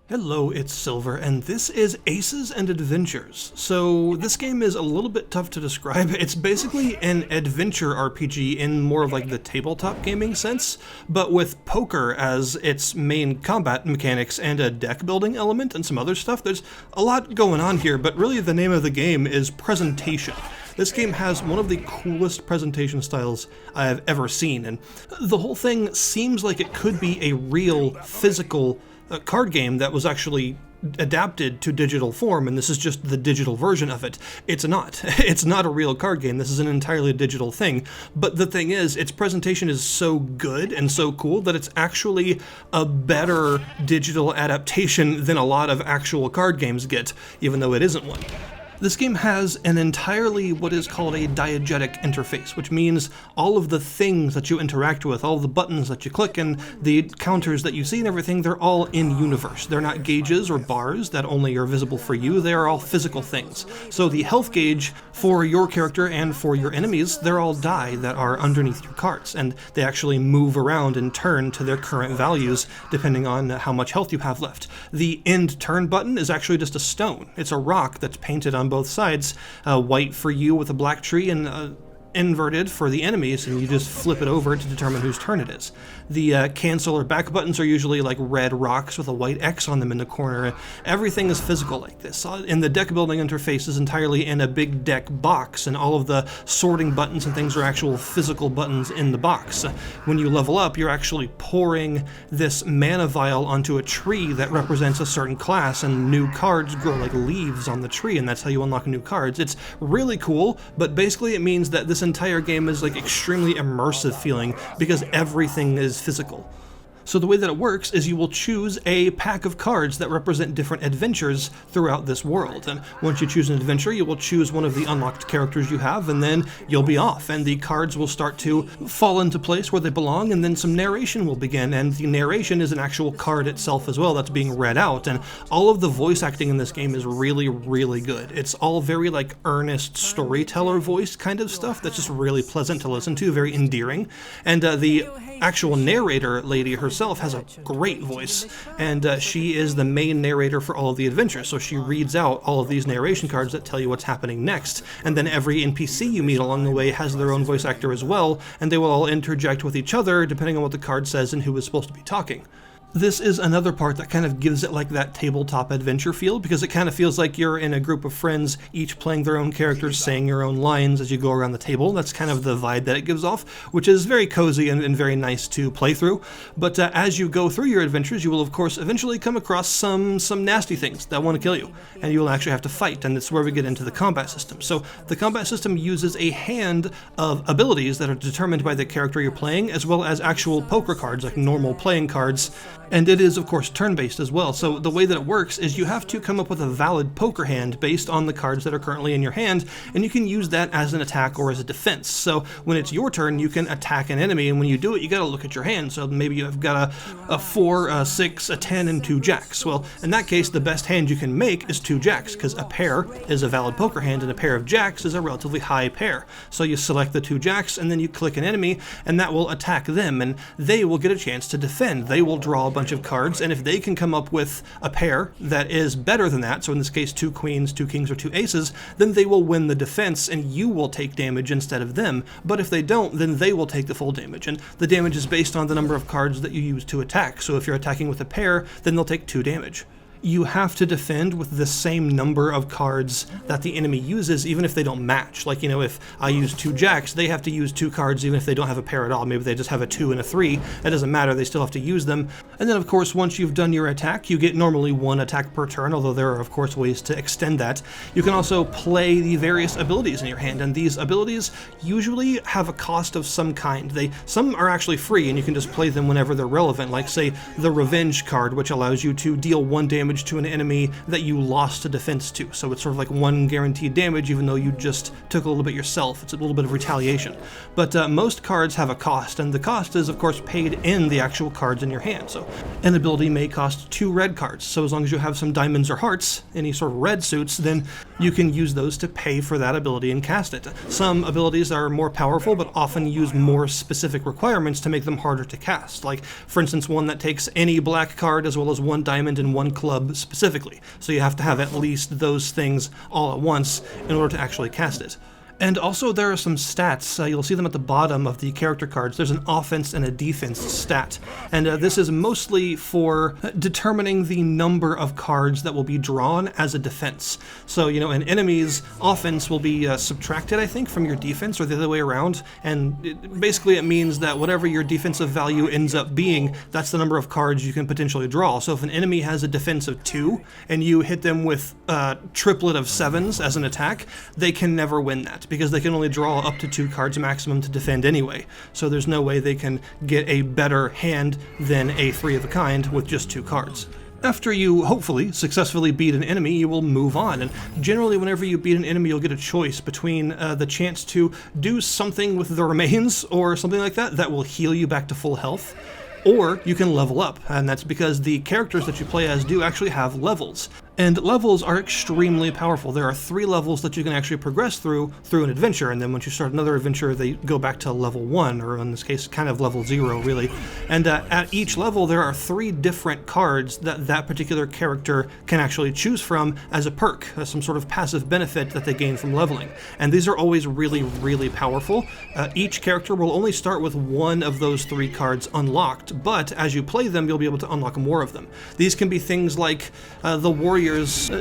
Hello, it's Silver, and this is Aces and Adventures. So this game is a little bit tough to describe. It's basically an adventure RPG in more of like the tabletop gaming sense, but with poker as its main combat mechanics and a deck building element and some other stuff. There's a lot going on here, but really the name of the game is Presentation. This game has one of the coolest presentation styles I have ever seen, and the whole thing seems like it could be a real physical card game that was actually adapted to digital form, and this is just the digital version of it. It's not. It's not a real card game. This is an entirely digital thing. But the thing is, its presentation is so good and so cool that it's actually a better digital adaptation than a lot of actual card games get, even though it isn't one. This game has an entirely what is called a diegetic interface, which means all of the things that you interact with, all the buttons that you click, and the counters that you see and everything, they're all in-universe. They're not gauges or bars that only are visible for you, they are all physical things. So the health gauge for your character and for your enemies, they're all die that are underneath your cards, and they actually move around and turn to their current values depending on how much health you have left. The end turn button is actually just a stone. It's a rock that's painted on both sides, white for you with a black tree and inverted for the enemies, and you just flip it over to determine whose turn it is. The cancel or back buttons are usually like red rocks with a white X on them in the corner. Everything is physical like this. And the deck building interface is entirely in a big deck box, and all of the sorting buttons and things are actual physical buttons in the box. When you level up, you're actually pouring this mana vial onto a tree that represents a certain class, and new cards grow like leaves on the tree, and that's how you unlock new cards. It's really cool, but basically it means that this entire game is like extremely immersive feeling because everything is physical. So the way that it works is you will choose a pack of cards that represent different adventures throughout this world. And once you choose an adventure, you will choose one of the unlocked characters you have, and then you'll be off. And the cards will start to fall into place where they belong, and then some narration will begin. And the narration is an actual card itself as well that's being read out. And all of the voice acting in this game is really, really good. It's all very like earnest storyteller voice kind of stuff that's just really pleasant to listen to, very endearing. And the actual narrator lady herself has a great voice, and she is the main narrator for all of the adventures, so she reads out all of these narration cards that tell you what's happening next, and then every NPC you meet along the way has their own voice actor as well, and they will all interject with each other depending on what the card says and who is supposed to be talking. This is another part that kind of gives it like that tabletop adventure feel, because it kind of feels like you're in a group of friends, each playing their own characters, saying your own lines as you go around the table. That's kind of the vibe that it gives off, which is very cozy and very nice to play through. But as you go through your adventures, you will of course eventually come across some nasty things that want to kill you, and you will actually have to fight, and it's where we get into the combat system. So the combat system uses a hand of abilities that are determined by the character you're playing, as well as actual poker cards, like normal playing cards. And it is, of course, turn-based as well. So the way that it works is you have to come up with a valid poker hand based on the cards that are currently in your hand, and you can use that as an attack or as a defense. So when it's your turn, you can attack an enemy, and when you do it, you gotta look at your hand. So maybe you've got a 4, a 6, a 10, and 2 jacks. Well, in that case, the best hand you can make is 2 jacks, because a pair is a valid poker hand, and a pair of jacks is a relatively high pair. So you select the 2 jacks, and then you click an enemy, and that will attack them, and they will get a chance to defend. They will draw a bunch of cards, and if they can come up with a pair that is better than that, so in this case 2 queens, 2 kings, or 2 aces, then they will win the defense and you will take damage instead of them. But if they don't, then they will take the full damage, and the damage is based on the number of cards that you use to attack. So if you're attacking with a pair, then they'll take 2 damage. You have to defend with the same number of cards that the enemy uses, even if they don't match. Like, you know, if I use 2 jacks, they have to use 2 cards even if they don't have a pair at all. Maybe they just have a 2 and a 3. That doesn't matter, they still have to use them. And then, of course, once you've done your attack, you get normally 1 attack per turn, although there are, of course, ways to extend that. You can also play the various abilities in your hand, and these abilities usually have a cost of some kind. Some are actually free, and you can just play them whenever they're relevant, like, say, the Revenge card, which allows you to deal 1 damage to an enemy that you lost a defense to. So it's sort of like 1 guaranteed damage, even though you just took a little bit yourself. It's a little bit of retaliation. But most cards have a cost, and the cost is, of course, paid in the actual cards in your hand. So an ability may cost 2 red cards. So as long as you have some diamonds or hearts, any sort of red suits, then you can use those to pay for that ability and cast it. Some abilities are more powerful, but often use more specific requirements to make them harder to cast. Like, for instance, one that takes any black card as well as 1 diamond and 1 club specifically. So you have to have at least those things all at once in order to actually cast it. And also there are some stats, you'll see them at the bottom of the character cards. There's an offense and a defense stat, and this is mostly for determining the number of cards that will be drawn as a defense. So, you know, an enemy's offense will be subtracted, I think, from your defense, or the other way around, and basically it means that whatever your defensive value ends up being, that's the number of cards you can potentially draw. So if an enemy has a defense of 2, and you hit them with a triplet of 7s as an attack, they can never win that, because they can only draw up to 2 cards maximum to defend anyway. So there's no way they can get a better hand than a 3 of a kind with just 2 cards. After you, hopefully, successfully beat an enemy, you will move on, and generally whenever you beat an enemy you'll get a choice between the chance to do something with the remains or something like that will heal you back to full health, or you can level up, and that's because the characters that you play as do actually have levels. And levels are extremely powerful. There are 3 levels that you can actually progress through an adventure, and then once you start another adventure, they go back to level 1, or in this case, kind of level 0, really. And at each level, there are 3 different cards that that particular character can actually choose from as a perk, as some sort of passive benefit that they gain from leveling. And these are always really, really powerful. Each character will only start with 1 of those 3 cards unlocked, but as you play them, you'll be able to unlock more of them. These can be things like the Warrior's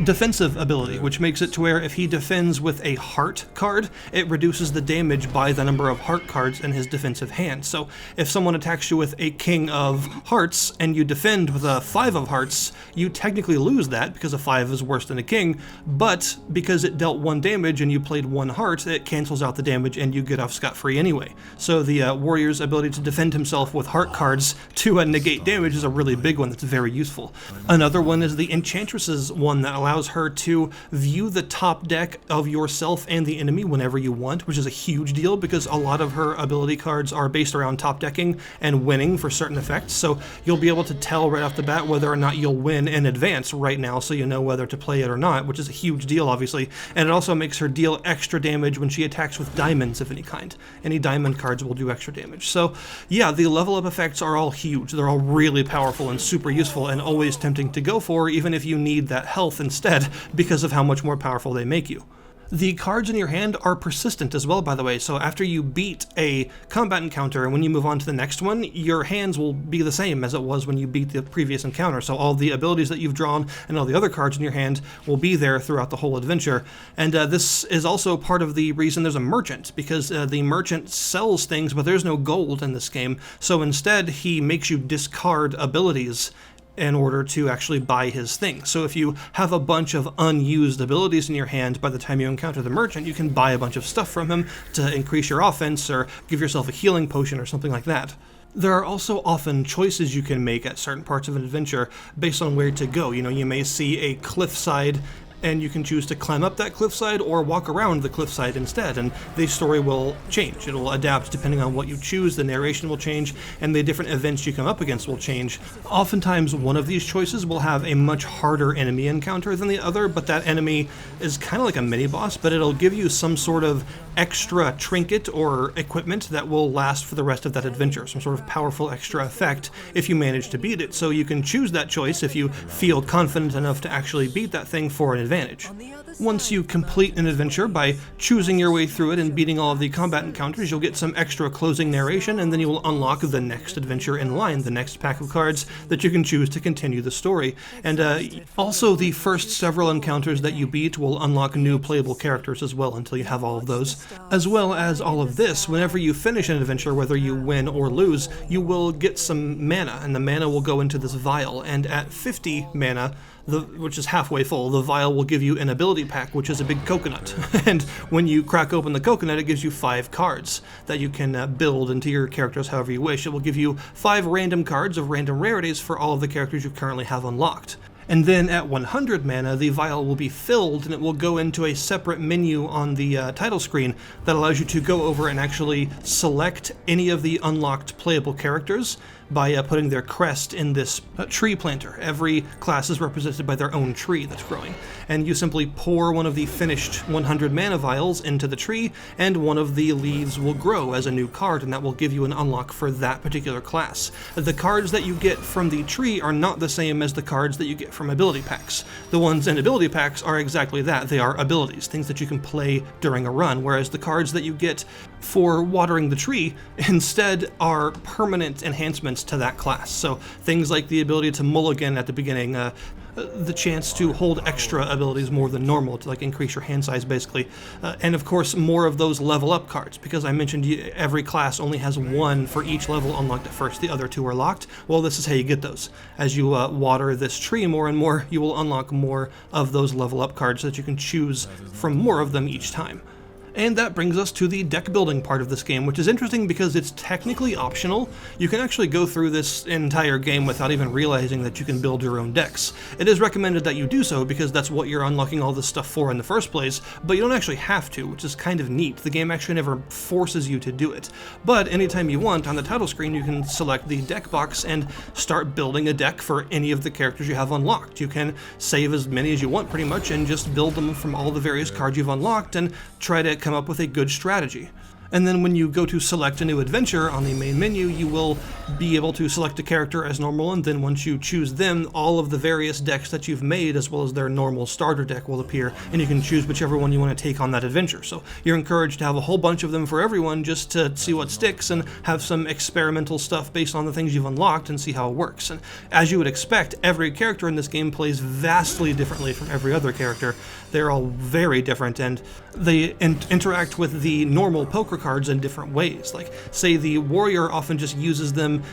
defensive ability, which makes it to where if he defends with a heart card, it reduces the damage by the number of heart cards in his defensive hand. So if someone attacks you with a King of Hearts and you defend with a 5 of Hearts, you technically lose that because a 5 is worse than a King, but because it dealt 1 damage and you played 1 heart, it cancels out the damage and you get off scot-free anyway. So the Warrior's ability to defend himself with heart cards to negate damage is a really big one that's very useful. Another one is the Enchantress's one that allows her to view the top deck of yourself and the enemy whenever you want, which is a huge deal because a lot of her ability cards are based around top decking and winning for certain effects, so you'll be able to tell right off the bat whether or not you'll win in advance right now, so you know whether to play it or not, which is a huge deal, obviously. And it also makes her deal extra damage when she attacks with diamonds of any kind. Any diamond cards will do extra damage. So yeah, the level up effects are all huge. They're all really powerful and super useful and always tempting to go for, even if you need that health instead because of how much more powerful they make you. The cards in your hand are persistent as well, by the way, so after you beat a combat encounter and when you move on to the next one, your hands will be the same as it was when you beat the previous encounter, so all the abilities that you've drawn and all the other cards in your hand will be there throughout the whole adventure. And this is also part of the reason there's a merchant, because the merchant sells things, but there's no gold in this game, so instead he makes you discard abilities in order to actually buy his thing. So if you have a bunch of unused abilities in your hand by the time you encounter the merchant, you can buy a bunch of stuff from him to increase your offense or give yourself a healing potion or something like that. There are also often choices you can make at certain parts of an adventure based on where to go. You know, you may see a cliffside and you can choose to climb up that cliffside or walk around the cliffside instead, and the story will change. It'll adapt depending on what you choose, the narration will change, and the different events you come up against will change. Oftentimes, one of these choices will have a much harder enemy encounter than the other, but that enemy is kind of like a mini-boss, but it'll give you some sort of extra trinket or equipment that will last for the rest of that adventure, some sort of powerful extra effect if you manage to beat it. So you can choose that choice if you feel confident enough to actually beat that thing for an advantage. Once you complete an adventure by choosing your way through it and beating all of the combat encounters, you'll get some extra closing narration, and then you will unlock the next adventure in line, the next pack of cards that you can choose to continue the story. And also the first several encounters that you beat will unlock new playable characters as well until you have all of those. As well as all of this, whenever you finish an adventure, whether you win or lose, you will get some mana, and the mana will go into this vial, and at 50 mana, which is halfway full, the vial will give you an ability pack, which is a big coconut. And when you crack open the coconut, it gives you 5 cards that you can build into your characters however you wish. It will give you 5 random cards of random rarities for all of the characters you currently have unlocked. And then at 100 mana, the vial will be filled and it will go into a separate menu on the title screen that allows you to go over and actually select any of the unlocked playable characters by putting their crest in this tree planter. Every class is represented by their own tree that's growing, and you simply pour one of the finished 100 mana vials into the tree, and one of the leaves will grow as a new card, and that will give you an unlock for that particular class. The cards that you get from the tree are not the same as the cards that you get from ability packs. The ones in ability packs are exactly that. They are abilities, things that you can play during a run, whereas the cards that you get for watering the tree instead are permanent enhancements to that class. So things like the ability to mulligan at the beginning, the chance to hold extra abilities more than normal to like increase your hand size basically, and of course more of those level up cards, because I mentioned every class only has one for each level unlocked at first, the other two are locked. Well, this is how you get those. As you water this tree more and more, you will unlock more of those level up cards so that you can choose from more of them each time. And that brings us to the deck building part of this game, which is interesting because it's technically optional. You can actually go through this entire game without even realizing that you can build your own decks. It is recommended that you do so because that's what you're unlocking all this stuff for in the first place, but you don't actually have to, which is kind of neat. The game actually never forces you to do it. But anytime you want, on the title screen, you can select the deck box and start building a deck for any of the characters you have unlocked. You can save as many as you want pretty much and just build them from all the various cards you've unlocked and try to come up with a good strategy. And then when you go to select a new adventure on the main menu, you will be able to select a character as normal, and then once you choose them, all of the various decks that you've made as well as their normal starter deck will appear, and you can choose whichever one you want to take on that adventure. So you're encouraged to have a whole bunch of them for everyone just to see what sticks and have some experimental stuff based on the things you've unlocked and see how it works. And as you would expect, every character in this game plays vastly differently from every other character. They're all very different, and they interact with the normal poker cards in different ways. Like, say the warrior often just uses them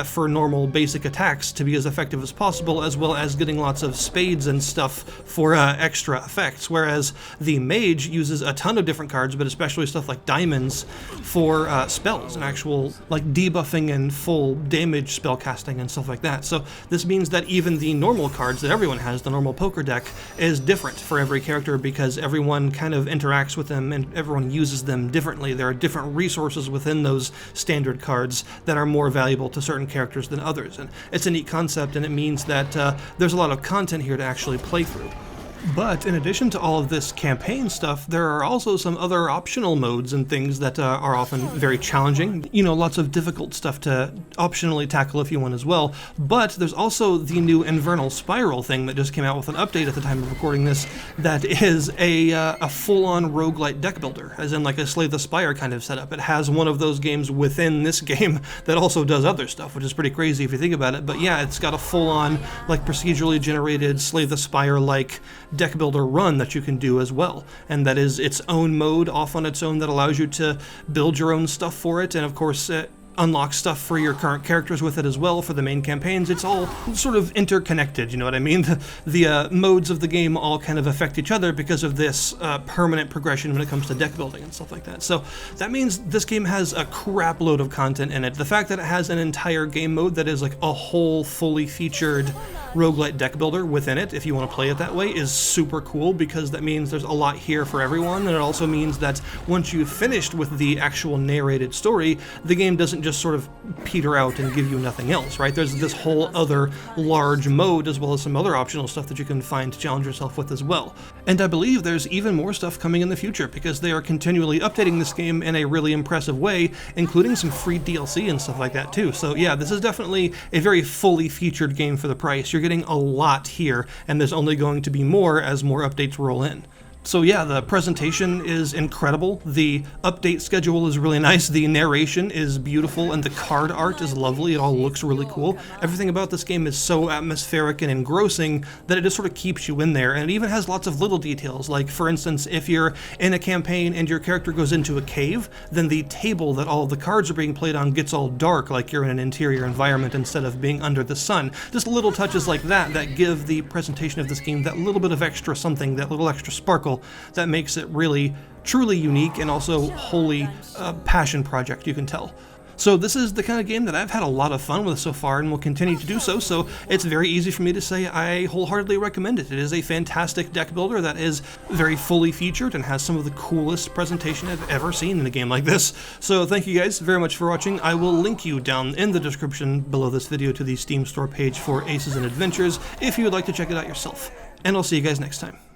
for normal basic attacks to be as effective as possible, as well as getting lots of spades and stuff for extra effects, whereas the mage uses a ton of different cards, but especially stuff like diamonds for spells and actual like debuffing and full damage spell casting and stuff like that. So this means that even the normal cards that everyone has, the normal poker deck, is different for every character because everyone kind of interacts with them and everyone uses them differently. There are different resources within those standard cards that are more valuable to certain characters than others, and it's a neat concept, and it means that there's a lot of content here to actually play through. But in addition to all of this campaign stuff, there are also some other optional modes and things that are often very challenging. You know, lots of difficult stuff to optionally tackle if you want as well. But there's also the new Infernal Spiral thing that just came out with an update at the time of recording this that is a full-on roguelite deck builder, as in like a Slay the Spire kind of setup. It has one of those games within this game that also does other stuff, which is pretty crazy if you think about it. But yeah, it's got a full-on like procedurally generated Slay the Spire-like deck builder run that you can do as well, and that is its own mode off on its own that allows you to build your own stuff for it, and of course unlock stuff for your current characters with it as well for the main campaigns. It's all sort of interconnected, you know what I mean? The modes of the game all kind of affect each other because of this permanent progression when it comes to deck building and stuff like that. So that means this game has a crap load of content in it. The fact that it has an entire game mode that is like a whole fully featured roguelite deck builder within it, if you want to play it that way, is super cool because that means there's a lot here for everyone, and it also means that once you've finished with the actual narrated story, the game doesn't just sort of peter out and give you nothing else, right? There's this whole other large mode as well as some other optional stuff that you can find to challenge yourself with as well. And I believe there's even more stuff coming in the future because they are continually updating this game in a really impressive way, including some free DLC and stuff like that too. So yeah, this is definitely a very fully featured game for the price. You're getting a lot here, and there's only going to be more as more updates roll in. So yeah, the presentation is incredible, the update schedule is really nice, the narration is beautiful, and the card art is lovely. It all looks really cool. Everything about this game is so atmospheric and engrossing that it just sort of keeps you in there, and it even has lots of little details, like for instance, if you're in a campaign and your character goes into a cave, then the table that all of the cards are being played on gets all dark, like you're in an interior environment instead of being under the sun. Just little touches like that that give the presentation of this game that little bit of extra something, that little extra sparkle that makes it really, truly unique and also wholly a passion project, you can tell. So this is the kind of game that I've had a lot of fun with so far and will continue to do so, so it's very easy for me to say I wholeheartedly recommend it. It is a fantastic deck builder that is very fully featured and has some of the coolest presentation I've ever seen in a game like this. So thank you guys very much for watching. I will link you down in the description below this video to the Steam store page for Aces and Adventures if you would like to check it out yourself. And I'll see you guys next time.